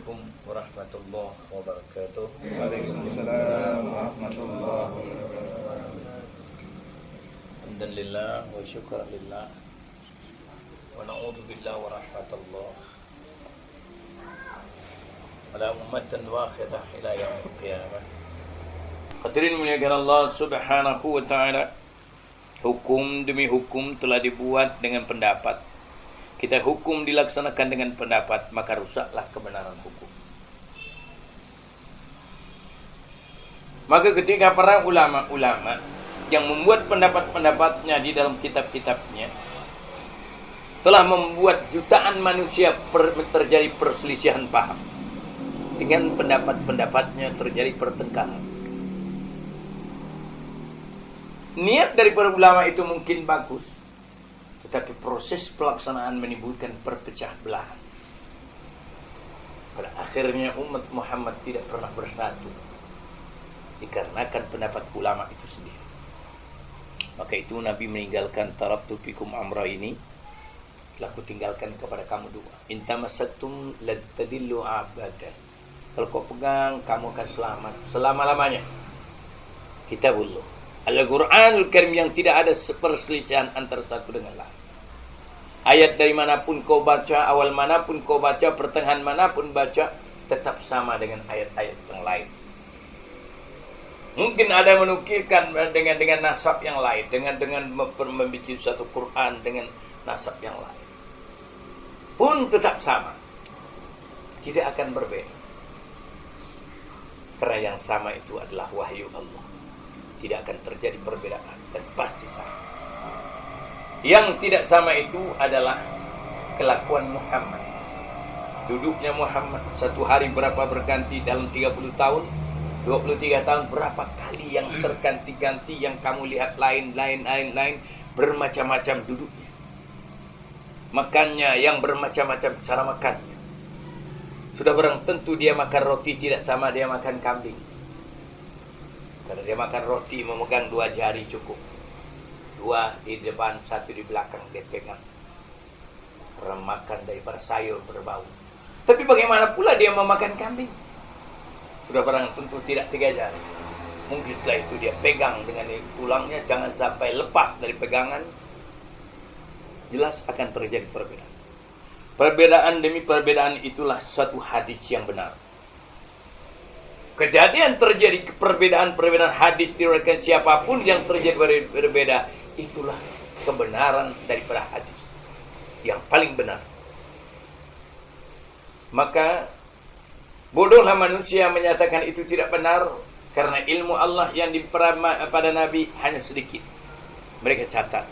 Assalamualaikum warahmatullahi wabarakatuh. Waalaikumsalam warahmatullahi wabarakatuh. Alhamdulillah wa syukur lillah wa na'udzu billahi wa rahmatullah ala ummatan wahidah ila yaumil qiyamah. Hadirin muliakan Allah Subhanahu wa taala. Hukum demi hukum telah dibuat dengan pendapat. Kita hukum dilaksanakan dengan pendapat, maka rusaklah kebenaran hukum. Maka ketika para ulama-ulama yang membuat pendapat-pendapatnya di dalam kitab-kitabnya telah membuat jutaan manusia terjadi perselisihan paham. Dengan pendapat-pendapatnya terjadi pertengkaran. Niat dari para ulama itu mungkin bagus, tetapi proses pelaksanaan menimbulkan perpecah belahan. Pada akhirnya umat Muhammad tidak pernah bersatu dikarenakan pendapat ulama itu sendiri. Maka itu Nabi meninggalkan taraktu fikum amra ini, telah kutinggalkan kepada kamu dua. In tamassaktum lan tadillu abadan. Kalau kau pegang, kamu akan selamat selama-lamanya. Kitabullah, Al-Quranul Karim yang tidak ada perselisihan antara satu dengan lain. Ayat dari manapun kau baca, awal manapun kau baca, pertengahan manapun baca, tetap sama dengan ayat-ayat yang lain. Mungkin ada yang menukilkan dengan nasab yang lain, dengan membaca satu Quran dengan nasab yang lain, pun tetap sama, tidak akan berbeda. Karena yang sama itu adalah wahyu Allah. Tidak akan terjadi perbedaan dan pasti sama. Yang tidak sama itu adalah kelakuan Muhammad. Duduknya Muhammad satu hari berapa berganti dalam 30 tahun, 23 tahun berapa kali yang terganti-ganti, yang kamu lihat lain, bermacam-macam duduknya. Makannya yang bermacam-macam cara makannya. Sudah barang tentu dia makan roti tidak sama dia makan kambing. Karena dia makan roti memegang 2 jari cukup. 2 di depan, 1 di belakang dia pegang. Remakan daripada sayur berbau. Tapi bagaimana pula dia memakan kambing? Sudah barang tentu tidak 3 jari. Mungkin setelah itu dia pegang dengan tulangnya, jangan sampai lepas dari pegangan. Jelas akan terjadi perbedaan. Perbedaan demi perbedaan itulah suatu hadis yang benar. Kejadian terjadi perbedaan hadis diriwayatkan siapapun yang terjadi berbeda, itulah kebenaran daripada hadis yang paling benar. Maka bodohlah manusia menyatakan itu tidak benar, karena ilmu Allah yang pada Nabi hanya sedikit. Mereka catat,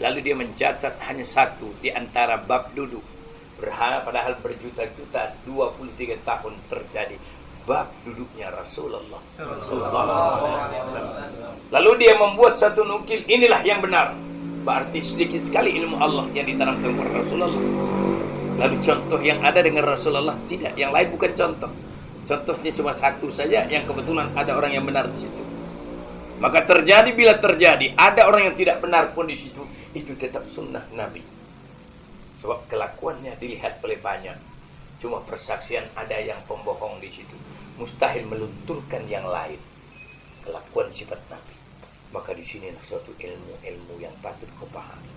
lalu dia mencatat hanya 1 di antara bab duduk, padahal berjuta-juta 23 tahun terjadi bab duduknya Rasulullah sallallahu alaihi wasallam. Lalu dia membuat satu nukil, inilah yang benar. Berarti sedikit sekali ilmu Allah yang ditanamkan kepada Rasulullah. Lalu contoh yang ada dengan Rasulullah tidak, yang lain bukan contoh. Contohnya cuma 1 saja yang kebetulan ada orang yang benar di situ. Maka terjadi bila terjadi ada orang yang tidak benar pun di situ, itu tetap sunnah Nabi. Sebab kelakuannya dilihat oleh banyak. Cuma persaksian ada yang pembohong di situ. Mustahil melunturkan yang lain. Kelakuan sifat Nabi. Maka di sinilah suatu ilmu yang patut kau pahami.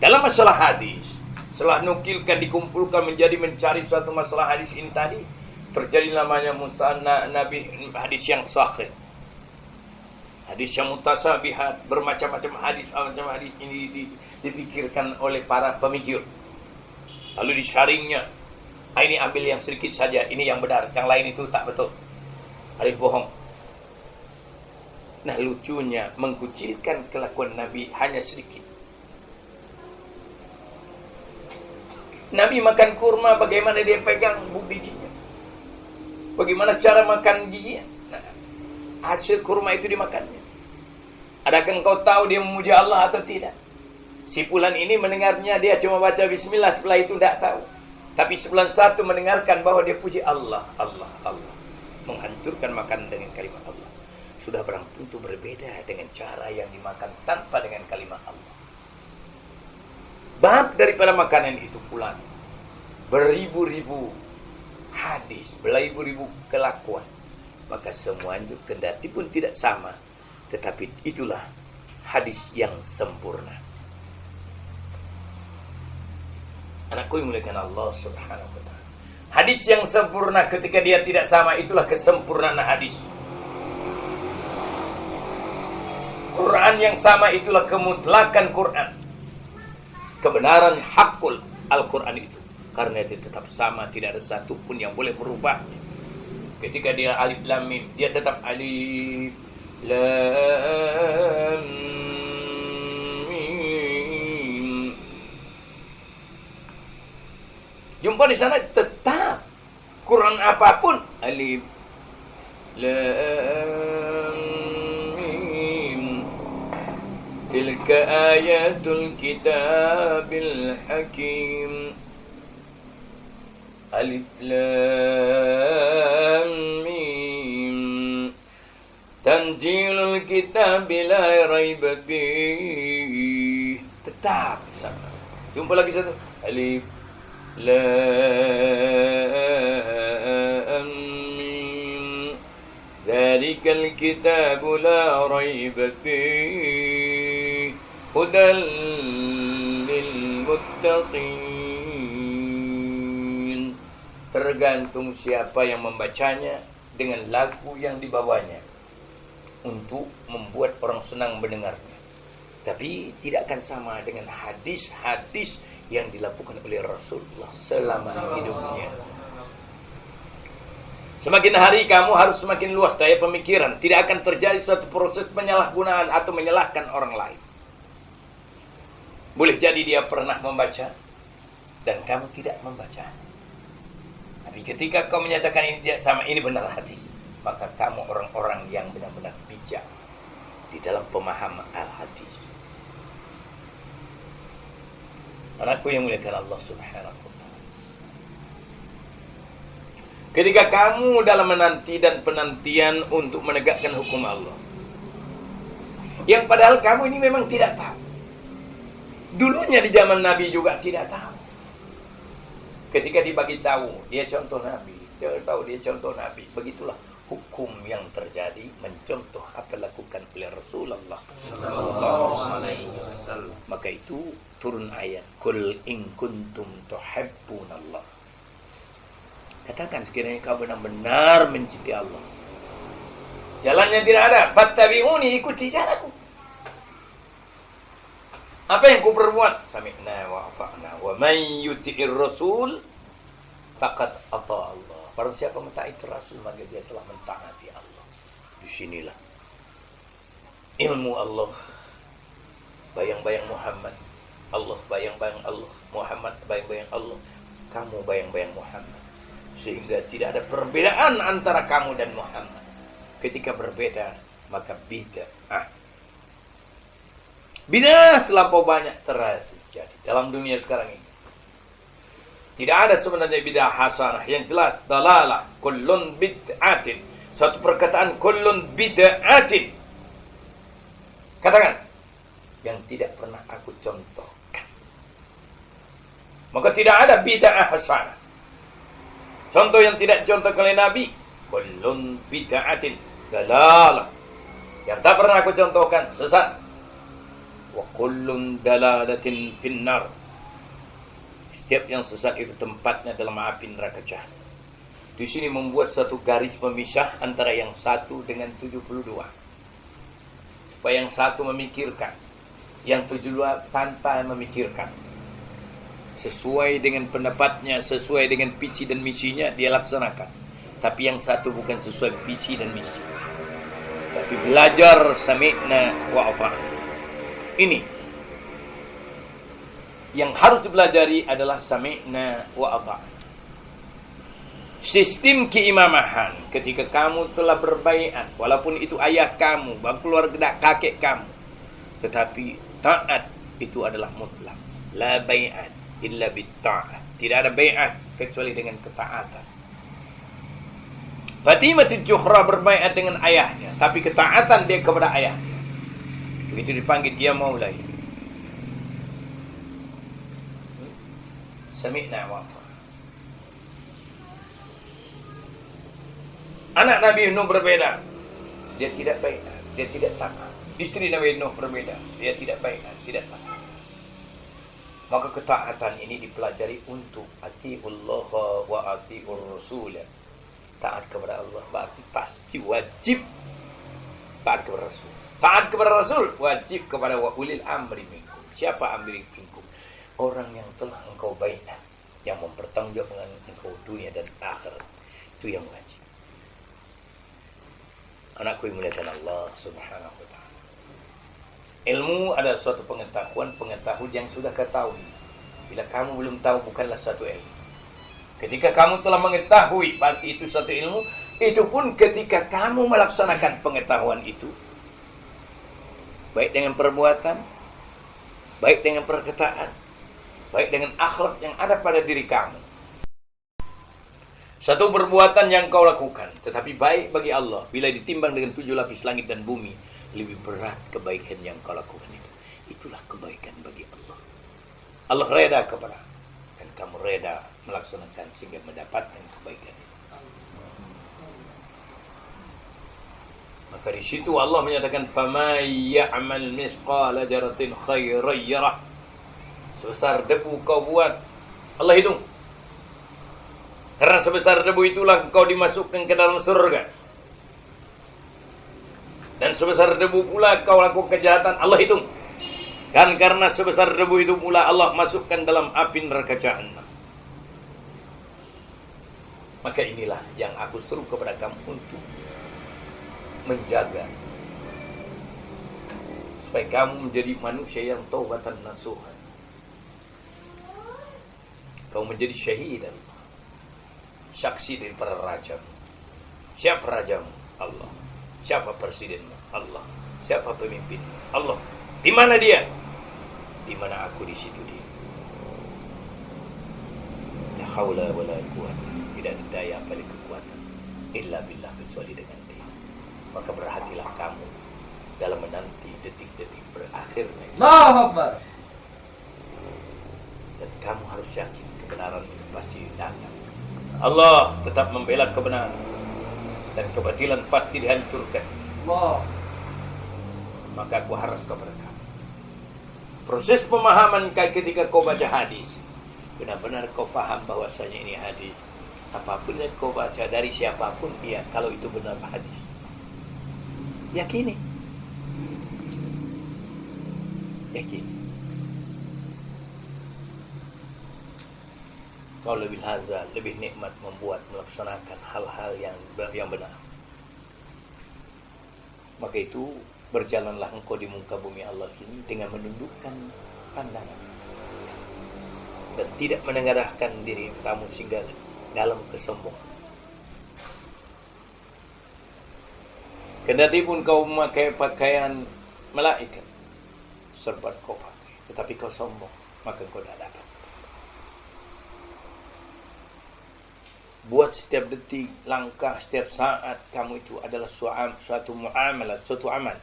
Dalam masalah hadis, setelah nukilkan dikumpulkan menjadi mencari suatu masalah hadis ini tadi, terjadi namanya Nabi hadis yang sahih. Hadis yang mutasabihat, bermacam-macam hadis ini dipikirkan oleh para pemikir. Lalu disaringnya, ini ambil yang sedikit saja, ini yang benar, yang lain itu tak betul, hadis bohong. Nah lucunya, mengkucilkan kelakuan Nabi hanya sedikit. Nabi makan kurma, bagaimana dia pegang bijinya, bagaimana cara makan bijinya. Nah, hasil kurma itu dimakannya. Adakah engkau tahu dia memuji Allah atau tidak? Si fulan ini mendengarnya, dia cuma baca bismillah, setelah itu tidak tahu. Tapi sebulan 1 mendengarkan bahwa dia puji Allah, Allah, Allah. Menghancurkan makanan dengan kalimat Allah. Sudah barang tentu berbeda dengan cara yang dimakan tanpa dengan kalimat Allah. Bab daripada makanan itu pula beribu-ribu hadis, beribu-ribu kelakuan, maka semua itu kendati pun tidak sama, tetapi itulah hadis yang sempurna. Anakku yang dimuliakan Allah Subhanahu wa ta'ala, hadis yang sempurna ketika dia tidak sama, itulah kesempurnaan hadis. Quran yang sama, itulah kemutlakan Quran, kebenaran hakul Al-Quran itu, karena dia tetap sama, tidak ada satu pun yang boleh merubahnya. Ketika dia alif lam mim, dia tetap alif lam mim. Jumpa di sana tetap Quran apapun alif lam mim. Tilka ayatul kitabil hakim. Alif lam mim. Tanzilul kitabi la raiba fihi. Tetap sama. Jumpa lagi satu. Alif lam mim. Dzalikal kitabu la raiba fihi. Hudan lil muttaqin. Tergantung siapa yang membacanya dengan lagu yang dibawanya untuk membuat orang senang mendengarnya. Tapi tidak akan sama dengan hadis-hadis yang dilakukan oleh Rasulullah selama hidupnya. Semakin hari kamu harus semakin luas daya pemikiran. Tidak akan terjadi suatu proses penyalahgunaan atau menyalahkan orang lain. Boleh jadi dia pernah membaca dan kamu tidak membaca. Tapi ketika kau menyatakan ini tidak sama, ini benar hadis, maka kamu orang-orang yang benar-benar bijak di dalam pemahaman al-hadis. Anakku yang muliakan Allah Subhanahu wa ta'ala, ketika kamu dalam menanti dan penantian untuk menegakkan hukum Allah, yang padahal kamu ini memang tidak tahu. Dulunya di zaman Nabi juga tidak tahu. Ketika dibagi tahu, dia contoh Nabi. Dia tahu dia contoh Nabi. Begitulah hukum yang terjadi, mencontoh apa lakukan oleh Rasulullah sallallahu alaihi wasallam. Maka itu turun ayat, "Qul in kuntum tuhibbunallah." Katakan sekiranya kau benar-benar mencintai Allah. Jalannya tidak ada, fattabi'uni, ikuti jalanku. Apa yang ku perbuat? Sami'na wa ata'na. Wa man yuti'ir rasul faqad ata Allah. Barang siapa mentaati Rasul, maka dia telah mentaati Allah. Disinilah ilmu Allah. Bayang-bayang Muhammad. Allah bayang-bayang Allah. Muhammad bayang-bayang Allah. Kamu bayang-bayang Muhammad. Sehingga tidak ada perbedaan antara kamu dan Muhammad. Ketika berbeda, maka bid'ah. Bid'ah terlampau banyak terjadi dalam dunia sekarang ini. Tidak ada sebenarnya bid'ah hasanah, yang jelas dalalah, kullun bid'atin. Suatu perkataan kullun bid'atin. Katakan yang tidak pernah aku contohkan. Maka tidak ada bid'ah hasanah. Contoh yang tidak contohkan oleh Nabi, kullun bid'atin dalalah. Yang tak pernah aku contohkan sesat. Wa kullun dalalatin finnar. Setiap yang sesat itu tempatnya dalam api neraka jahanam. Di sini membuat satu garis pemisah antara yang satu dengan 72. Supaya yang satu memikirkan, yang 72 tanpa memikirkan. Sesuai dengan pendapatnya, sesuai dengan visi dan misinya, dia laksanakan. Tapi yang satu bukan sesuai visi dan misi. Tapi belajar sami'na wa ata'na. Ini yang harus dipelajari adalah sami'na wa ata'na. Sistem keimamahan ketika kamu telah berbaiat, walaupun itu ayah kamu, keluarga kakek kamu, tetapi taat itu adalah mutlak. La bai'at illa bitta'ah. Tidak ada bai'at kecuali dengan ketaatan. Fatimah Zuhra berbaiat dengan ayahnya, tapi ketaatan dia kepada ayahnya. Begitu dipanggil, dia Maulai. Sami'na wa ata'na. Anak Nabi Nuh berbeda. Dia tidak baik, dia tidak taat. Istri Nabi Nuh berbeda. Dia tidak baik, tidak taat. Maka ketaatan ini dipelajari untuk atiullah wa atiur rasul. Taat kepada Allah berarti pasti wajib taat kepada Rasul. Taat kepada Rasul wajib kepada wa ulil amri minkum. Siapa amri minkum? Orang yang telah engkau baiat, yang mempertanggungjawabkan engkau dunia dan akhirat. Itu yang wajib. Anakku yang muliakan Allah Subhanahu wa taala. Ilmu adalah suatu pengetahuan yang sudah ketahui. Bila kamu belum tahu, bukanlah satu ilmu. Ketika kamu telah mengetahui, berarti itu suatu ilmu. Itu pun ketika kamu melaksanakan pengetahuan itu, baik dengan perbuatan, baik dengan perkataan, baik dengan akhlak yang ada pada diri kamu. Satu perbuatan yang kau lakukan, tetapi baik bagi Allah, bila ditimbang dengan 7 lapis langit dan bumi, lebih berat kebaikan yang kau lakukan itu. Itulah kebaikan bagi Allah. Allah reda kepada, dan kamu reda melaksanakan sehingga mendapatkan kebaikan itu. Maka di situ Allah menyatakan, "Faman ya'mal misqala dzarratin khairan yarah." Sebesar debu kau buat, Allah hitung. Karena sebesar debu itulah kau dimasukkan ke dalam surga. Dan sebesar debu pula kau lakukan kejahatan, Allah hitung. Dan karena sebesar debu itu pula Allah masukkan dalam api neraka Jahannam. Maka inilah yang aku seru kepada kamu untuk menjaga, supaya kamu menjadi manusia yang taubatan nasuhan. Kau menjadi syahid, saksi dari para rajamu. Siapa rajamu? Allah. Siapa presidenmu? Allah. Siapa pemimpinmu? Allah. Di mana dia? Di mana aku, di situ dia. La haula wala quwwata, tidak ada daya pada kekuatan illa billah, kecuali dengan dia. Maka berhatilah kamu dalam menanti detik-detik berakhirnya. Allahu Akbar. Dan kamu harus yakin kebenaran itu pasti datang. Allah tetap membela kebenaran, dan kebatilan pasti dihancurkan. Allah. Maka aku harap kepada kamu, proses pemahaman ketika kau baca hadis, benar-benar kau paham bahwasanya ini hadis. Apapun yang kau baca dari siapapun dia, kalau itu benar hadis, yakini. Kau lebih hazard, lebih nikmat membuat, melaksanakan hal-hal yang benar. Maka itu berjalanlah engkau di muka bumi Allah ini dengan menundukkan pandangan dan tidak menengadahkan diri kamu sehingga dalam kesombongan. Kendati pun kau memakai pakaian malaikat, serbat kau pakai, tetapi kau sombong, maka kau tidak dapat. Buat setiap detik, langkah, setiap saat kamu itu adalah suatu muamalah, suatu amal.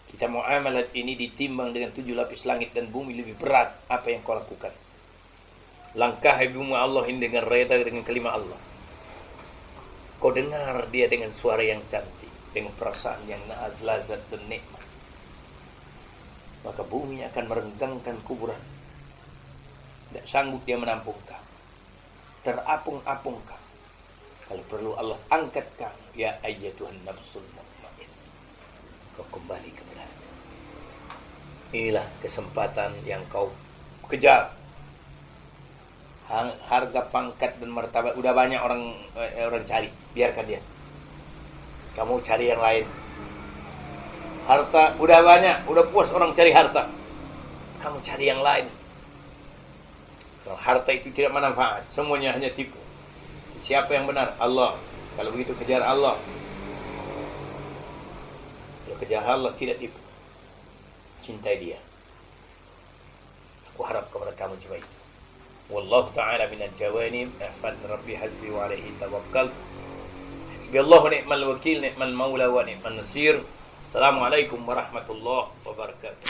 Kita muamalat ini ditimbang dengan 7 lapis langit dan bumi, lebih berat apa yang kau lakukan. Langkah ibumu Allah ini dengan reda dengan kalimat Allah. Kau dengar dia dengan suara yang cantik, dengan perasaan yang lazat dan nikmat. Maka bumi akan merenggangkan kuburan. Tidak sanggup dia menampung kau. Terapung-apung kau. Kalau perlu Allah angkat kau, ya ayyatuhan nafsul mutmainnah. Kau kembali kepada Dia. Inilah kesempatan yang kau kejar. Harga pangkat dan martabat udah banyak orang cari, biarkan dia. Kamu cari yang lain. Harta udah banyak, udah puas orang cari harta. Kamu cari yang lain. Kalau harta itu tidak bermanfaat, semuanya hanya tipu. Siapa yang benar? Allah. Kalau begitu kejar Allah. Kalau kejar Allah tidak tipu. Cintai dia. Aku harap kepada kamu coba itu. Wallahu ta'ala minal jawanib. Ahfad Rabbi hasbi wa alaihi tawakkal. Hasbiyallahu ni'mal wakil, ni'mal maula wa ni'mal nasir. Assalamualaikum warahmatullahi wabarakatuh.